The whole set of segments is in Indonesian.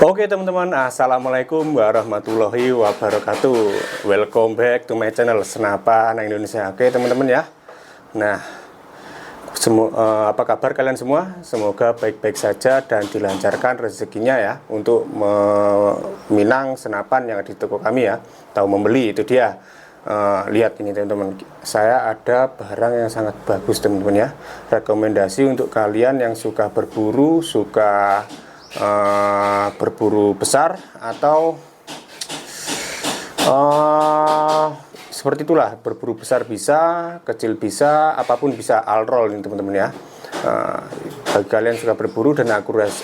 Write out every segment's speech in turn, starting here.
Oke teman-teman, assalamualaikum warahmatullahi wabarakatuh. Welcome back to my channel Senapan Indonesia. Oke teman-teman ya. Nah, apa kabar kalian semua? Semoga baik-baik saja dan dilancarkan rezekinya ya untuk meminang senapan yang di toko kami ya. Tahu membeli itu dia. Lihat ini teman-teman, saya ada barang yang sangat bagus teman-teman ya. Rekomendasi untuk kalian yang suka berburu, suka berburu besar atau seperti itulah, berburu besar bisa, kecil bisa, apapun bisa, all roll ini teman-teman ya. Bagi kalian suka berburu dan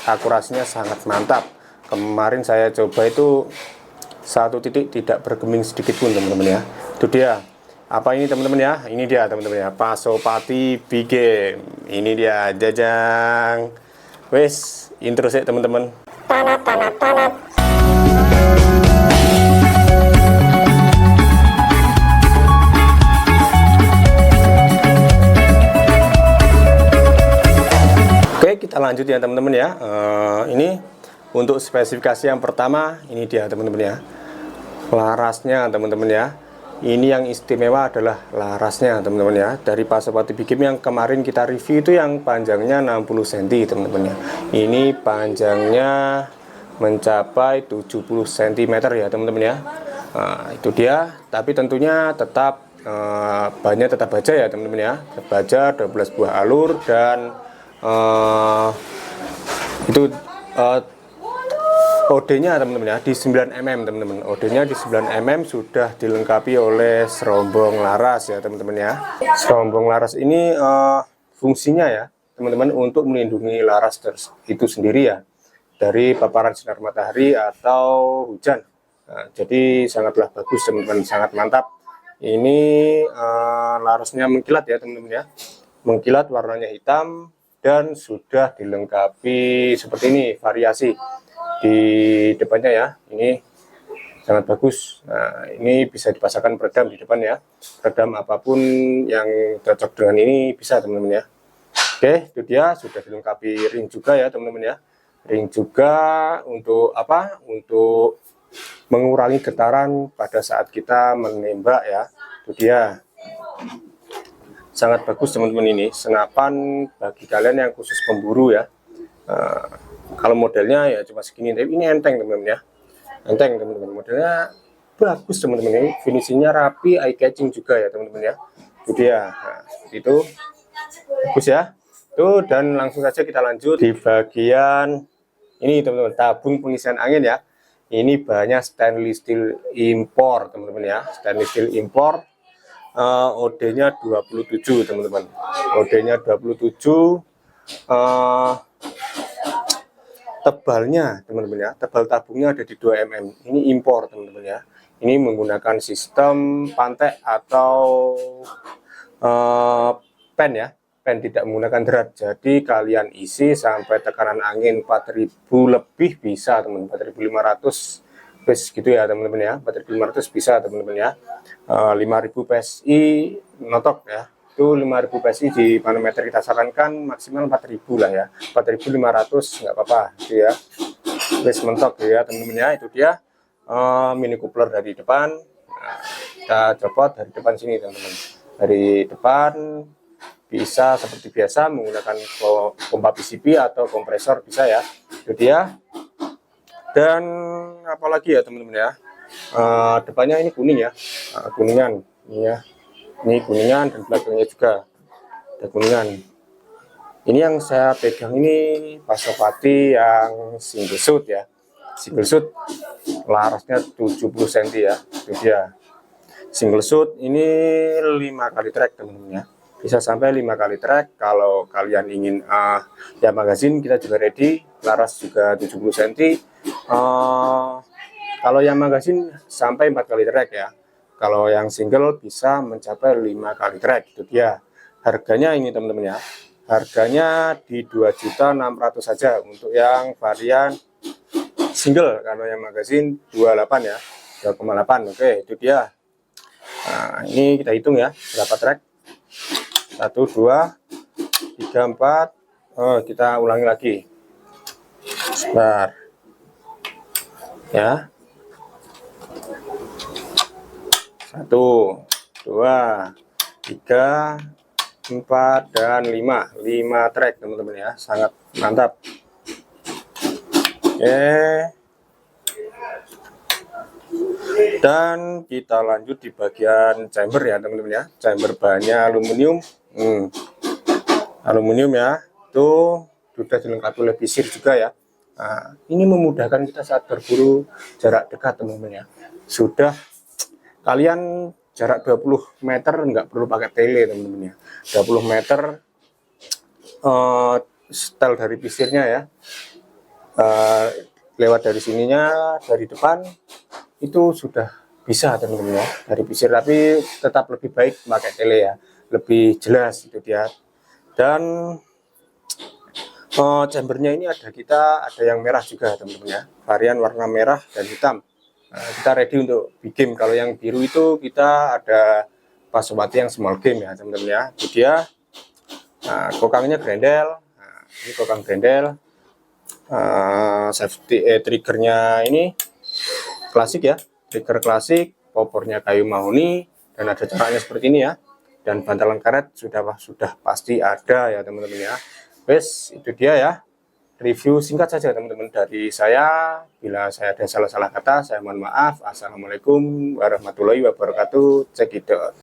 akurasinya sangat mantap. Kemarin saya coba itu satu titik tidak bergeming sedikit pun teman-teman ya. Itu dia. Apa ini teman-teman ya? Ini dia teman-teman ya, Pasopati Big Game. Ini dia, jajang. Wes, intro sih teman-teman. Tanap. Oke, kita lanjut ya teman-teman ya. Ini untuk spesifikasi yang pertama, ini dia teman-teman ya. Larasnya teman-teman ya. Ini yang istimewa adalah larasnya teman-teman ya. Dari Pasopati Big Game yang kemarin kita review itu yang panjangnya 60 cm teman-teman ya. Ini panjangnya mencapai 70 cm ya teman-teman ya. Itu dia. Tapi tentunya tetap bannya tetap baja ya teman-teman ya. Baja 12 buah alur dan itu OD-nya teman-teman ya di 9 mm teman-teman. OD-nya di 9 mm sudah dilengkapi oleh serombong laras ya teman-teman ya. Serombong laras ini fungsinya ya teman-teman untuk melindungi laras itu sendiri ya dari paparan sinar matahari atau hujan. Jadi sangatlah bagus teman-teman, sangat mantap. Ini larasnya mengkilat ya teman-teman ya. Mengkilat, warnanya hitam dan sudah dilengkapi seperti ini variasi di depannya ya. Ini sangat bagus. Nah, ini bisa dipasangkan peredam di depan ya. Peredam apapun yang cocok dengan ini bisa teman-teman ya. Oke, itu dia, sudah dilengkapi ring juga ya teman-teman ya. Ring juga untuk apa? Untuk mengurangi getaran pada saat kita menembak ya. Itu dia. Sangat bagus teman-teman, ini senapan bagi kalian yang khusus pemburu ya. Kalau modelnya ya cuma segini, tapi ini enteng teman-teman ya. Enteng teman-teman, modelnya bagus teman-teman, ini finishingnya rapi, eye catching juga ya teman-teman ya. Itu dia. Nah, itu bagus ya. Tuh, dan langsung saja kita lanjut di bagian ini teman-teman, tabung pengisian angin ya. Ini bahannya stainless steel impor teman-teman ya. Stainless steel impor. OD-nya 27 teman-teman. OD-nya 27. Tebalnya teman-teman ya, tebal tabungnya ada di 2 mm. Ini impor teman-teman ya. Ini menggunakan sistem pantek atau pen ya. Pen, tidak menggunakan drat. Jadi kalian isi sampai tekanan angin 4000 lebih bisa teman-teman. 4500 bes gitu ya teman-teman ya. 4500 bisa teman-teman ya. 5000 PSI notok ya. Itu 5000 PSI di manometer kita sarankan maksimal 4000 lah ya. 4500 nggak apa-apa gitu ya. Bes mentok ya teman-teman ya. Itu dia mini coupler dari depan. Nah, kita copot dari depan sini teman-teman. Dari depan bisa seperti biasa menggunakan pompa PCP atau kompresor bisa ya. Itu dia. Dan apalagi ya teman-teman ya, depannya ini kuning ya, kuningan ini ya, ini kuningan, dan belakangnya juga ada kuningan. Ini yang saya pegang ini Pasopati yang single shoot ya, single shoot, larasnya 70 cm ya. Itu dia, single shoot ini 5 kali track teman-teman ya. Bisa sampai 5 kali track. Kalau kalian ingin ya magazin, kita juga ready. Laras juga 70 cm. Kalau yang magazin sampai 4 kali track ya. Kalau yang single bisa mencapai 5 kali track. Itu dia. Harganya ini teman-teman ya. Harganya di 2.600.000 saja untuk yang varian single. Kalau yang magazin 28 ya. 2,8. Oke, itu dia. Nah, ini kita hitung ya berapa track. 1, 2, 3, 4. Oh, kita ulangi lagi. Sebentar. ya. 1, 2, 3, 4, dan 5 track teman-teman ya, sangat mantap. Oke, dan kita lanjut di bagian chamber ya teman-teman ya. Chamber bahannya aluminium, aluminium ya, itu sudah dilengkapi oleh visir juga ya. Nah, ini memudahkan kita saat berburu jarak dekat teman-teman ya. Sudah kalian jarak 20 meter nggak perlu pakai tele teman-teman ya. 20 meter setel dari visirnya ya, lewat dari sininya, dari depan itu sudah bisa teman-teman ya, dari visir. Tapi tetap lebih baik pakai tele ya, lebih jelas itu dia. Dan chambernya ini ada yang merah juga teman-teman ya, varian warna merah dan hitam. Nah, kita ready untuk big game. Kalau yang biru itu kita ada Pasopati yang small game ya teman-teman ya. Itu dia. Nah, kokangnya grendel. Nah, ini kokang grendel. Safety triggernya ini klasik ya, trigger klasik, popornya kayu mahoni, dan ada coraknya seperti ini ya. Dan bantalan karet sudah pasti ada ya teman-teman ya. Wes, itu dia ya, review singkat saja teman-teman dari saya. Bila saya ada salah-salah kata, saya mohon maaf. Assalamualaikum warahmatullahi wabarakatuh. Cekidot.